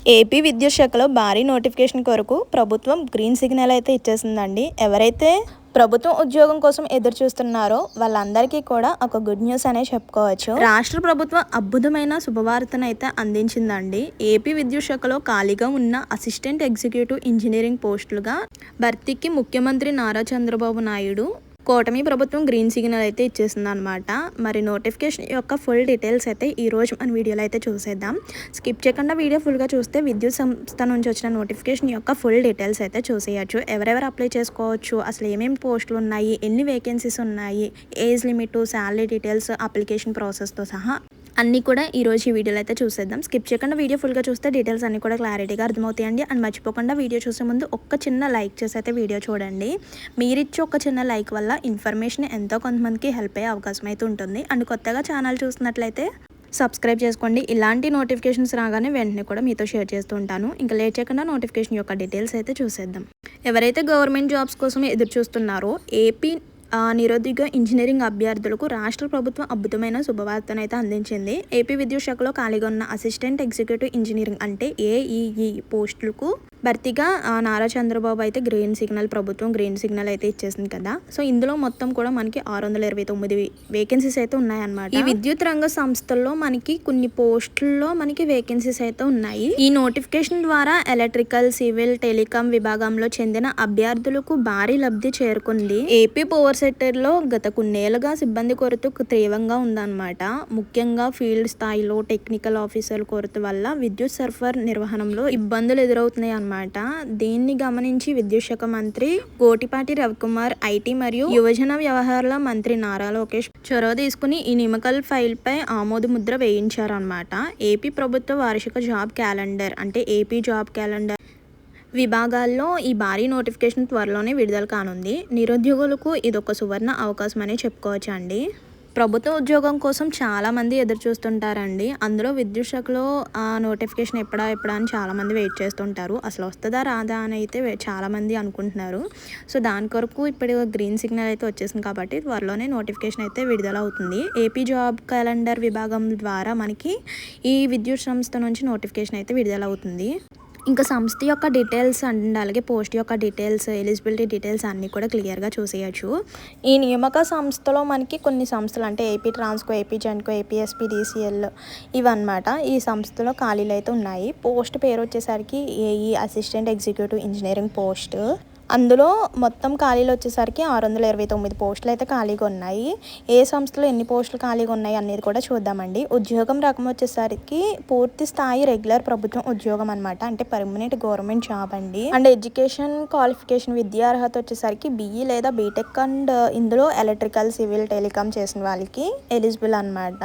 AP విద్యుత్ శాఖలో భారీ నోటిఫికేషన్ కొరకు ప్రభుత్వం గ్రీన్ సిగ్నల్ అయితే ఇచ్చేసిందండి. ఎవరైతే ప్రభుత్వం ఉద్యోగం కోసం ఎదురు చూస్తున్నారో వాళ్ళందరికీ కూడా ఒక గుడ్ న్యూస్ అనే చెప్పుకోవచ్చు. రాష్ట్ర ప్రభుత్వం అద్భుతమైన శుభవార్తను అయితే అందించిందండి. ఏపీ విద్యుత్ శాఖలో ఖాళీగా ఉన్న అసిస్టెంట్ ఎగ్జిక్యూటివ్ ఇంజనీరింగ్ పోస్టులుగా భర్తీకి ముఖ్యమంత్రి నారా చంద్రబాబు నాయుడు కూటమి ప్రభుత్వం గ్రీన్ సిగ్నల్ అయితే ఇచ్చేసింది అనమాట. మరి నోటిఫికేషన్ యొక్క ఫుల్ డీటెయిల్స్ అయితే ఈరోజు మన వీడియోలో అయితే చూసేద్దాం. స్కిప్ చేయకుండా వీడియో ఫుల్గా చూస్తే విద్యుత్ సంస్థ నుంచి వచ్చిన నోటిఫికేషన్ యొక్క ఫుల్ డీటెయిల్స్ అయితే చూసేయచ్చు. ఎవరెవరు అప్లై చేసుకోవచ్చు, అసలు ఏమేమి పోస్టులు ఉన్నాయి, ఎన్ని వేకెన్సీస్ ఉన్నాయి, age limit, salary details, application ప్రాసెస్తో సహా అన్నీ కూడా ఈరోజు ఈ వీడియోలో అయితే చూసేద్దాం. స్కిప్ చేయకుండా వీడియో ఫుల్గా చూస్తే డీటెయిల్స్ అన్నీ కూడా క్లారిటీగా అర్థమవుతాయండి. అండ్ మర్చిపోకుండా వీడియో చూసే ముందు ఒక్క చిన్న లైక్ చేసి అయితే వీడియో చూడండి. మీరిచ్చే ఒక చిన్న లైక్ వల్ల ఇన్ఫర్మేషన్ ఎంతో కొంతమందికి హెల్ప్ అయ్యే అవకాశం అయితే ఉంటుంది. అండ్ కొత్తగా ఛానల్ చూసినట్లయితే సబ్స్క్రైబ్ చేసుకోండి. ఇలాంటి నోటిఫికేషన్స్ రాగానే వెంటనే కూడా మీతో షేర్ చేస్తూ ఉంటాను. ఇంకా లేట్ చేయకుండా నోటిఫికేషన్ యొక్క డీటెయిల్స్ అయితే చూసేద్దాం. ఎవరైతే గవర్నమెంట్ జాబ్స్ కోసం ఎదురు చూస్తున్నారో ఏపీ నిరుద్యోగ ఇంజనీరింగ్ అభ్యర్థులకు రాష్ట్ర ప్రభుత్వం అద్భుతమైన శుభవార్తను అయితే అందించింది. ఏపీ విద్యుత్ శాఖలో ఖాళీగా ఉన్న అసిస్టెంట్ ఎగ్జిక్యూటివ్ ఇంజనీరింగ్ అంటే ఏఈఈ పోస్టులకు భర్తీగా నారా చంద్రబాబు అయితే ప్రభుత్వం గ్రీన్ సిగ్నల్ అయితే ఇచ్చేసింది కదా. సో ఇందులో మొత్తం కూడా మనకి 629 వేకెన్సీస్ అయితే ఉన్నాయన్నమాట. ఈ విద్యుత్ రంగ సంస్థల్లో మనకి కొన్ని పోస్టుల్లో మనకి వేకెన్సీస్ అయితే ఉన్నాయి. ఈ నోటిఫికేషన్ ద్వారా ఎలక్ట్రికల్, సివిల్, టెలికాం విభాగంలో చెందిన అభ్యర్థులకు భారీ లబ్ధి చేరుకుంది. ఏపీ పవర్ సెక్టర్లో గత కొన్నేళ్లుగా సిబ్బంది కొరత తీవ్రంగా ఉందన్నమాట. ముఖ్యంగా ఫీల్డ్ స్థాయిలో టెక్నికల్ ఆఫీసర్ల కొరత వల్ల విద్యుత్ సరఫరా నిర్వహణలో ఇబ్బందులు ఎదురవుతున్నాయి అన్నమాట. దీన్ని గమనించి విద్యుత్ శాఖ మంత్రి గోటిపాటి రవికుమార్, ఐటీ మరియు యువజన వ్యవహారాల మంత్రి నారా లోకేష్ చొరవ తీసుకుని ఈ నియామకాల ఫైల్ పై ఆమోద ముద్ర వేయించారన్నమాట. ఏపీ ప్రభుత్వ వార్షిక జాబ్ క్యాలెండర్ అంటే ఏపీ జాబ్ క్యాలెండర్ విభాగాల్లో ఈ భారీ నోటిఫికేషన్ త్వరలోనే విడుదల కానుంది. నిరుద్యోగులకు ఇదొక సువర్ణ అవకాశం అనే చెప్పుకోవచ్చు అండి. ప్రభుత్వ ఉద్యోగం కోసం చాలామంది ఎదురు చూస్తుంటారండి. అందులో విద్యుత్ శాఖలో నోటిఫికేషన్ ఎప్పుడా అని చాలామంది వెయిట్ చేస్తుంటారు. అసలు వస్తుందా రాదా అని అయితే చాలామంది అనుకుంటున్నారు. సో దాని కొరకు ఇప్పుడు గ్రీన్ సిగ్నల్ అయితే వచ్చేసింది కాబట్టి త్వరలోనే నోటిఫికేషన్ అయితే విడుదల అవుతుంది. ఏపీ జాబ్ క్యాలెండర్ విభాగం ద్వారా మనకి ఈ విద్యుత్ సంస్థ నుంచి నోటిఫికేషన్ అయితే విడుదల అవుతుంది. ఇంకా సంస్థ యొక్క డీటెయిల్స్ అండ్ అలాగే పోస్ట్ యొక్క డీటెయిల్స్, ఎలిజిబిలిటీ డీటెయిల్స్ అన్నీ కూడా క్లియర్గా చూసేయచ్చు. ఈ నియామక సంస్థలో మనకి కొన్ని సంస్థలు అంటే AP Transco, AP Genco, APSPDCL ఇవన్నమాట. ఈ సంస్థలో ఖాళీలు అయితే ఉన్నాయి. పోస్ట్ పేరు వచ్చేసరికి AE assistant executive engineering post. అందులో మొత్తం ఖాళీలు వచ్చేసరికి 629 పోస్టులు అయితే ఖాళీగా ఉన్నాయి. ఏ సంస్థలో ఎన్ని పోస్టులు ఖాళీగా ఉన్నాయి అనేది కూడా చూద్దామండి. ఉద్యోగం రకం వచ్చేసరికి పూర్తి స్థాయి రెగ్యులర్ ప్రభుత్వం ఉద్యోగం అనమాట. అంటే పర్మనెంట్ గవర్నమెంట్ జాబ్ అండి. అండ్ ఎడ్యుకేషన్ క్వాలిఫికేషన్ విద్యా అర్హత వచ్చేసరికి BE లేదా బీటెక్ అండ్ ఇందులో ఎలక్ట్రికల్, సివిల్, టెలికాం చేసిన వాళ్ళకి ఎలిజిబుల్ అనమాట.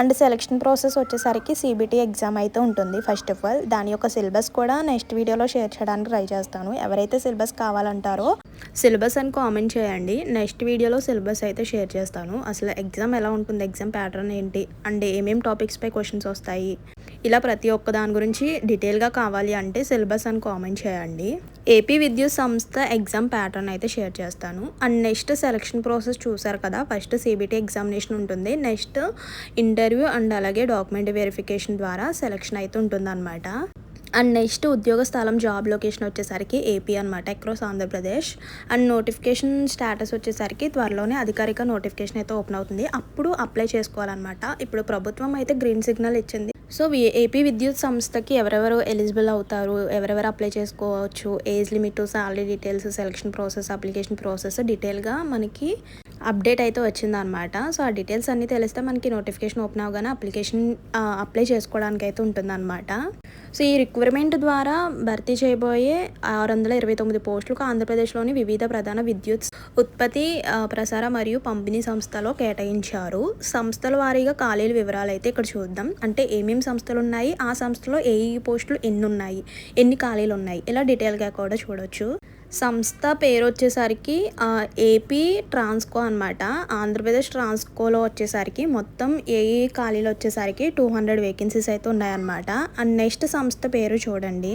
అండ్ సెలక్షన్ ప్రాసెస్ వచ్చేసరికి CBT ఎగ్జామ్ అయితే ఉంటుంది. ఫస్ట్ ఆఫ్ ఆల్ దాని యొక్క సిలబస్ కూడా నెక్స్ట్ వీడియోలో షేర్ చేయడానికి ట్రై చేస్తాను. ఎవరైతే సిలబస్ కావాలంటారో సిలబస్ అని కామెంట్ చేయండి. నెక్స్ట్ వీడియోలో సిలబస్ అయితే షేర్ చేస్తాను. అసలు ఎగ్జామ్ ఎలా ఉంటుంది, ఎగ్జామ్ ప్యాటర్న్ ఏంటి, అండ్ ఏమేమి టాపిక్స్పై క్వశ్చన్స్ వస్తాయి, ఇలా ప్రతి ఒక్క దాని గురించి డీటెయిల్గా కావాలి అంటే సిలబస్ అని కామెంట్ చేయండి. ఏపీ విద్యుత్ సంస్థ ఎగ్జామ్ ప్యాటర్న్ అయితే షేర్ చేస్తాను. అండ్ నెక్స్ట్ సెలక్షన్ ప్రాసెస్ చూసారు కదా. ఫస్ట్ CBT ఎగ్జామినేషన్ ఉంటుంది. నెక్స్ట్ ఇంటర్వ్యూ అండ్ అలాగే డాక్యుమెంట్ వెరిఫికేషన్ ద్వారా సెలక్షన్ అయితే ఉంటుందన్నమాట. అండ్ నెక్స్ట్ ఉద్యోగ స్థలం జాబ్ లొకేషన్ వచ్చేసరికి ఏపీ అనమాట, across Andhra Pradesh. And notification status వచ్చేసరికి త్వరలోనే అధికారిక నోటిఫికేషన్ అయితే ఓపెన్ అవుతుంది. అప్పుడు అప్లై చేసుకోవాలన్నమాట. ఇప్పుడు ప్రభుత్వం అయితే గ్రీన్ సిగ్నల్ ఇచ్చింది. సో ఏపీ విద్యుత్ సంస్థకి ఎవరెవరు ఎలిజిబుల్ అవుతారు, ఎవరెవరు అప్లై చేసుకోవచ్చు, age limit, salary details, selection process, application process డీటెయిల్గా మనకి అప్డేట్ అయితే వచ్చిందనమాట. సో ఆ డీటెయిల్స్ అన్నీ తెలిస్తే మనకి నోటిఫికేషన్ ఓపెన్ అవగానే అప్లై చేసుకోవడానికి అయితే ఉంటుందన్నమాట. సో ఈ రిక్వైర్మెంట్ ద్వారా భర్తీ చేయబోయే 629 పోస్టులకు ఆంధ్రప్రదేశ్లోని వివిధ ప్రధాన విద్యుత్ ఉత్పత్తి, ప్రసార మరియు పంపిణీ సంస్థలో కేటాయించారు. సంస్థల వారీగా ఖాళీల వివరాలు అయితే ఇక్కడ చూద్దాం. అంటే ఏమేమి సంస్థలు ఉన్నాయి, ఆ సంస్థలో ఏ పోస్టులు ఎన్ని ఉన్నాయి, ఎన్ని ఖాళీలు ఉన్నాయి, ఇలా డీటెయిల్గా కూడా చూడవచ్చు. సంస్థ పేరు వచ్చేసరికి ఏపీ ట్రాన్స్కో అనమాట. ఆంధ్రప్రదేశ్ ట్రాన్స్కోలో వచ్చేసరికి మొత్తం ఖాళీలు వచ్చేసరికి 200 వేకెన్సీస్ అయితే ఉన్నాయన్నమాట. అండ్ నెక్స్ట్ సంస్థ పేరు చూడండి,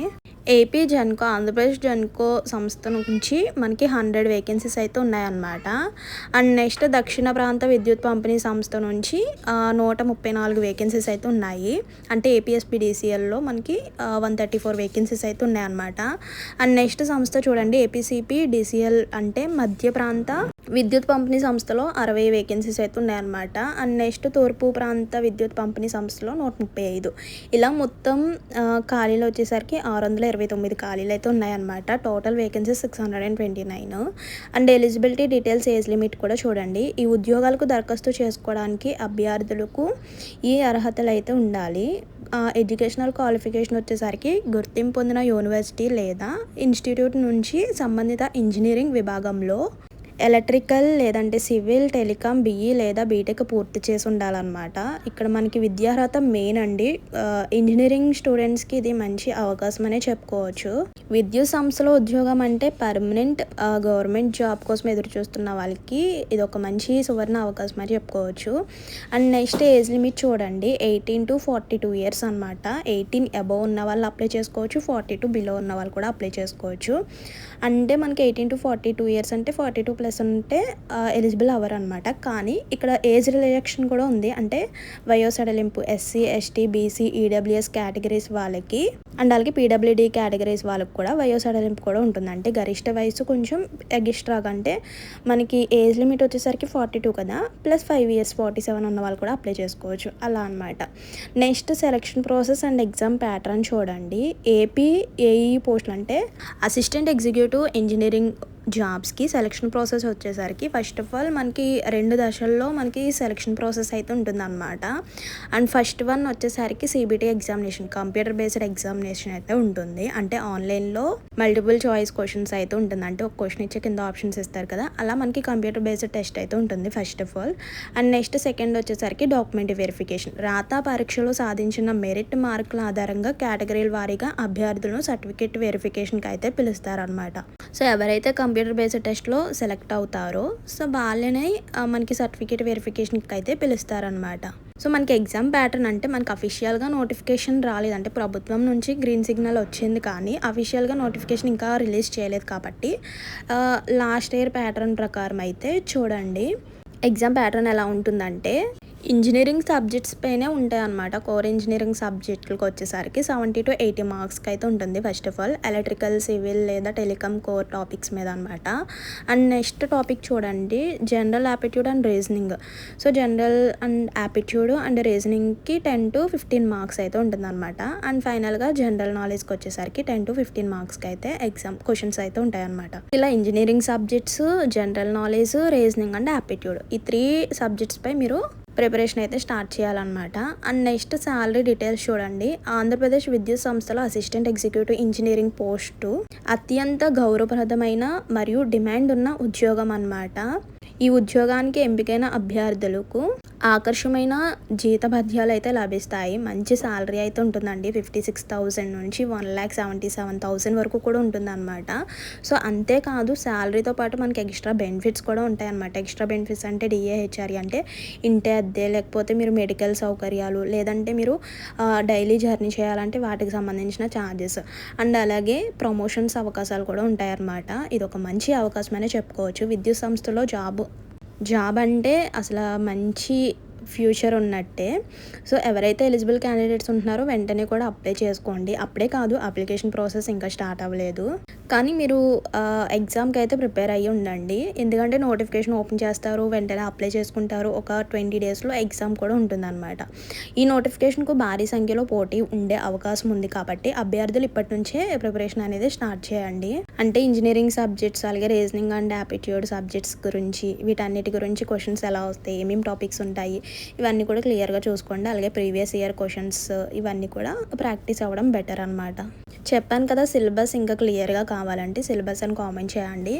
ఏపీ జెన్కో ఆంధ్రప్రదేశ్ జెన్కో సంస్థ నుంచి మనకి 100 వేకెన్సీస్ అయితే ఉన్నాయన్నమాట. అండ్ నెక్స్ట్ దక్షిణ ప్రాంత విద్యుత్ పంపిణీ సంస్థ నుంచి 134 వేకెన్సీస్ అయితే ఉన్నాయి. అంటే ఏపీఎస్పీడీసీఎల్లో మనకి 134 వేకెన్సీస్ అయితే ఉన్నాయన్నమాట. అండ్ నెక్స్ట్ సంస్థ చూడండి ఏపీసీపీ డీసీఎల్ అంటే మధ్య ప్రాంత విద్యుత్ పంపిణీ సంస్థలో 60 వేకెన్సీస్ అయితే ఉన్నాయన్నమాట. అండ్ నెక్స్ట్ తూర్పు ప్రాంత విద్యుత్ పంపిణీ సంస్థలో 135. ఇలా మొత్తం ఖాళీలు వచ్చేసరికి 629 ఖాళీలు అయితే ఉన్నాయన్నమాట. Total vacancies 629. And eligibility details, age limit కూడా చూడండి. ఈ ఉద్యోగాలకు దరఖాస్తు చేసుకోవడానికి అభ్యర్థులకు ఈ అర్హతలు అయితే ఉండాలి. ఎడ్యుకేషనల్ క్వాలిఫికేషన్ వచ్చేసరికి గుర్తింపు పొందిన యూనివర్సిటీ లేదా ఇన్స్టిట్యూట్ నుంచి సంబంధిత ఇంజనీరింగ్ విభాగంలో ఎలక్ట్రికల్ లేదంటే సివిల్, టెలికాం, బీఈ లేదా బీటెక్ పూర్తి చేసి ఉండాలన్నమాట. ఇక్కడ మనకి విద్యార్హత మెయిన్ అండి. ఇంజనీరింగ్ స్టూడెంట్స్కి ఇది మంచి అవకాశం అనే చెప్పుకోవచ్చు. విద్యుత్ సంస్థలో ఉద్యోగం అంటే పర్మనెంట్ గవర్నమెంట్ జాబ్ కోసం ఎదురు చూస్తున్న వాళ్ళకి ఇది ఒక మంచి సువర్ణ అవకాశం అని చెప్పుకోవచ్చు. అండ్ నెక్స్ట్ ఏజ్ లిమిట్ చూడండి 18 to 42 years అనమాట. 18 అబవ్ ఉన్న వాళ్ళు అప్లై చేసుకోవచ్చు, 42 బిలో ఉన్న వాళ్ళు కూడా అప్లై చేసుకోవచ్చు. అంటే మనకి 18 to 42 years అంటే 42+ ఉంటే ఎలిజిబుల్ అవ్వరు అనమాట. కానీ ఇక్కడ ఏజ్ రిలాక్సేషన్ కూడా ఉంది. అంటే వయో సడలింపు SC, ST, BC, EWS categories వాళ్ళకి అండ్ అలాగే పీడబ్ల్యూడీ కేటగిరీస్ వాళ్ళకి కూడా వయో సడలింపు కూడా ఉంటుంది. అంటే గరిష్ట వయసు కొంచెం ఎగిస్ట్రాగా అంటే మనకి ఏజ్ లిమిట్ వచ్చేసరికి 42 కదా, +5 years 47 ఉన్న వాళ్ళు కూడా అప్లై చేసుకోవచ్చు అలా అనమాట. Next selection process and exam pattern చూడండి. ఏపీ ఏఈ పోస్టులు అంటే అసిస్టెంట్ ఎగ్జిక్యూటివ్ ఇంజనీరింగ్ జాబ్స్కి సెలక్షన్ ప్రాసెస్ వచ్చేసరికి ఫస్ట్ ఆఫ్ ఆల్ మనకి 2 దశల్లో మనకి సెలక్షన్ ప్రాసెస్ అయితే ఉంటుందన్నమాట. అండ్ ఫస్ట్ వన్ వచ్చేసరికి CBT examination, computer based examination అయితే ఉంటుంది. అంటే ఆన్లైన్లో మల్టిపుల్ చాయిస్ క్వశ్చన్స్ అయితే ఉంటుంది. అంటే ఒక క్వశ్చన్ ఇచ్చే కింద ఆప్షన్స్ ఇస్తారు కదా, అలా మనకి కంప్యూటర్ బేస్డ్ టెస్ట్ అయితే ఉంటుంది first of all. And next second వచ్చేసరికి డాక్యుమెంట్ వెరిఫికేషన్. రాత పరీక్షలో సాధించిన మెరిట్ మార్కుల ఆధారంగా కేటగిరీల వారీగా అభ్యర్థులను సర్టిఫికేట్ వెరిఫికేషన్కి అయితే పిలుస్తారనమాట. సో ఎవరైతే కంప్యూటర్ బేస్డ్ టెస్ట్లో సెలెక్ట్ అవుతారో సో వాళ్ళనే మనకి సర్టిఫికేట్ వెరిఫికేషన్కి అయితే పిలుస్తారనమాట. సో మనకి ఎగ్జామ్ ప్యాటర్న్ అంటే మనకి అఫీషియల్గా నోటిఫికేషన్ రాలేదు. అంటే ప్రభుత్వం నుంచి గ్రీన్ సిగ్నల్ వచ్చింది కానీ అఫీషియల్గా నోటిఫికేషన్ ఇంకా రిలీజ్ చేయలేదు కాబట్టి లాస్ట్ ఇయర్ ప్యాటర్న్ ప్రకారం అయితే చూడండి ఎగ్జామ్ ప్యాటర్న్ ఎలా ఉంటుందంటే ఇంజనీరింగ్ సబ్జెక్ట్స్ పైనే ఉంటాయి అన్నమాట. కోర్ ఇంజనీరింగ్ సబ్జెక్టులకు వచ్చేసరికి 70 to 80 మార్క్స్కి అయితే ఉంటుంది. First of all electrical, civil లేదా టెలికామ్ కోర్ టాపిక్స్ మీద అనమాట. అండ్ నెక్స్ట్ టాపిక్ చూడండి general aptitude and reasoning. So general and aptitude and రీజనింగ్కి 10 to 15 మార్క్స్ అయితే ఉంటుంది అనమాట. అండ్ ఫైనల్గా జనరల్ నాలెడ్జ్కి వచ్చేసరికి 10 to 15 మార్క్స్కి అయితే ఎగ్జామ్ క్వశ్చన్స్ అయితే ఉంటాయి అనమాట. ఇలా engineering subjects, general knowledge, reasoning and aptitude ఈ 3 సబ్జెక్ట్స్పై మీరు ప్రిపరేషన్ అయితే స్టార్ట్ చేయాలన్నమాట. అండ్ నెక్స్ట్ శాలరీ డీటెయిల్స్ చూడండి. ఆంధ్రప్రదేశ్ విద్యుత్ సంస్థలో అసిస్టెంట్ ఎగ్జిక్యూటివ్ ఇంజనీరింగ్ పోస్టు అత్యంత గౌరవప్రదమైన మరియు డిమాండ్ ఉన్న ఉద్యోగం అన్నమాట. ఈ ఉద్యోగానికి ఎంపికైన అభ్యర్థులకు ఆకర్షమైన జీతభత్యాలు అయితే లభిస్తాయి. మంచి శాలరీ అయితే ఉంటుందండి. 56,000 నుంచి 1,77,000 వరకు కూడా ఉంటుందన్నమాట. సో అంతేకాదు శాలరీతో పాటు మనకి ఎక్స్ట్రా బెనిఫిట్స్ కూడా ఉంటాయన్నమాట. ఎక్స్ట్రా బెనిఫిట్స్ అంటే డిఏహెచ్ఆర్ఏ అంటే ఇంటి అద్దె, లేకపోతే మీరు మెడికల్ సౌకర్యాలు, లేదంటే మీరు డైలీ జర్నీ చేయాలంటే వాటికి సంబంధించిన ఛార్జెస్ అండ్ అలాగే ప్రమోషన్స్ అవకాశాలు కూడా ఉంటాయన్నమాట. ఇది ఒక మంచి అవకాశం అనే చెప్పుకోవచ్చు. విద్యుత్ సంస్థలో జాబ్ అంటే అసలు మంచి ఫ్యూచర్ ఉన్నట్టే. సో ఎవరైతే ఎలిజిబుల్ క్యాండిడేట్స్ ఉంటున్నారో వెంటనే కూడా అప్లై చేసుకోండి. అప్పుడే కాదు, అప్లికేషన్ ప్రాసెస్ ఇంకా స్టార్ట్ అవ్వలేదు కానీ మీరు ఎగ్జామ్కి అయితే ప్రిపేర్ అయ్యి ఉండండి. ఎందుకంటే నోటిఫికేషన్ ఓపెన్ చేస్తారు, వెంటనే అప్లై చేసుకుంటారు. ఒక 20 daysలో ఎగ్జామ్ కూడా ఉంటుందన్నమాట. ఈ నోటిఫికేషన్కు భారీ సంఖ్యలో పోటీ ఉండే అవకాశం ఉంది కాబట్టి అభ్యర్థులు ఇప్పటి నుంచే ప్రిపరేషన్ అనేది స్టార్ట్ చేయండి. అంటే ఇంజనీరింగ్ సబ్జెక్ట్స్ అలాగే రీజనింగ్ అండ్ యాప్టిట్యూడ్ సబ్జెక్ట్స్ గురించి, వీటన్నిటి గురించి క్వశ్చన్స్ ఎలా వస్తాయి, ఏమేమి టాపిక్స్ ఉంటాయి, ఇవన్నీ కూడా క్లియర్గా చూసుకోండి. అలాగే ప్రీవియస్ ఇయర్ క్వశ్చన్స్ ఇవన్నీ కూడా ప్రాక్టీస్ అవ్వడం బెటర్ అనమాట. చెప్పాను కదా, సిలబస్ ఇంకా క్లియర్గా కావాలంటే సిలబస్ అని కామెంట్ చేయండి.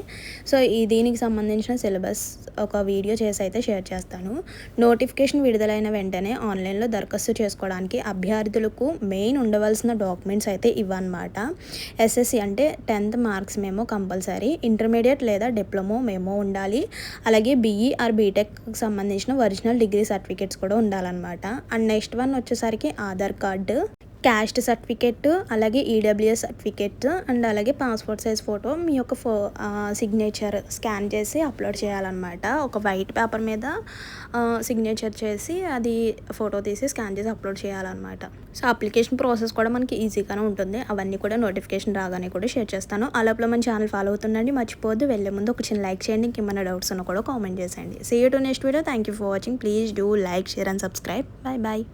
సో దీనికి సంబంధించిన సిలబస్ ఒక వీడియో చేసి అయితే షేర్ చేస్తాను. నోటిఫికేషన్ విడుదలైన వెంటనే ఆన్లైన్లో దరఖాస్తు చేసుకోవడానికి అభ్యర్థులకు మెయిన్ ఉండవలసిన డాక్యుమెంట్స్ అయితే ఇవన్నమాట. ఎస్ఎస్సి అంటే 10th marks memo compulsory, intermediate లేదా డిప్లొమో మేమో ఉండాలి. అలాగే బీఈ ఆర్ బీటెక్ సంబంధించిన ఒరిజినల్ డిగ్రీ సర్టిఫికేట్స్ కూడా ఉండాలన్నమాట. అండ్ నెక్స్ట్ వన్ వచ్చేసరికి ఆధార్ కార్డు, క్యాస్ట్ సర్టిఫికేట్, అలాగే ఈడబ్ల్యూఎస్ సర్టిఫికేట్ అండ్ అలాగే పాస్పోర్ట్ సైజ్ ఫోటో మీ యొక్క సిగ్నేచర్ స్కాన్ చేసి అప్లోడ్ చేయాలన్నమాట. ఒక వైట్ పేపర్ మీద సిగ్నేచర్ చేసి అది ఫోటో తీసి స్కాన్ చేసి అప్లోడ్ చేయాలన్నమాట. సో అప్లికేషన్ ప్రాసెస్ కూడా మనకి ఈజీగానే ఉంటుంది. అవన్నీ కూడా నోటిఫికేషన్ రాగానే కూడా షేర్ చేస్తాను. అలాగే మన ఛానల్ ఫాలో అవుతుండండి. మర్చిపోద్దు. వెళ్ళే ముందు ఒక చిన్న లైక్ చేయండి. ఇంకేమైనా డౌట్స్ ఉన్నా కూడా కామెంట్ చేసేయండి. See you to next video. Thank you for watching. Please do like, share and subscribe. Bye bye.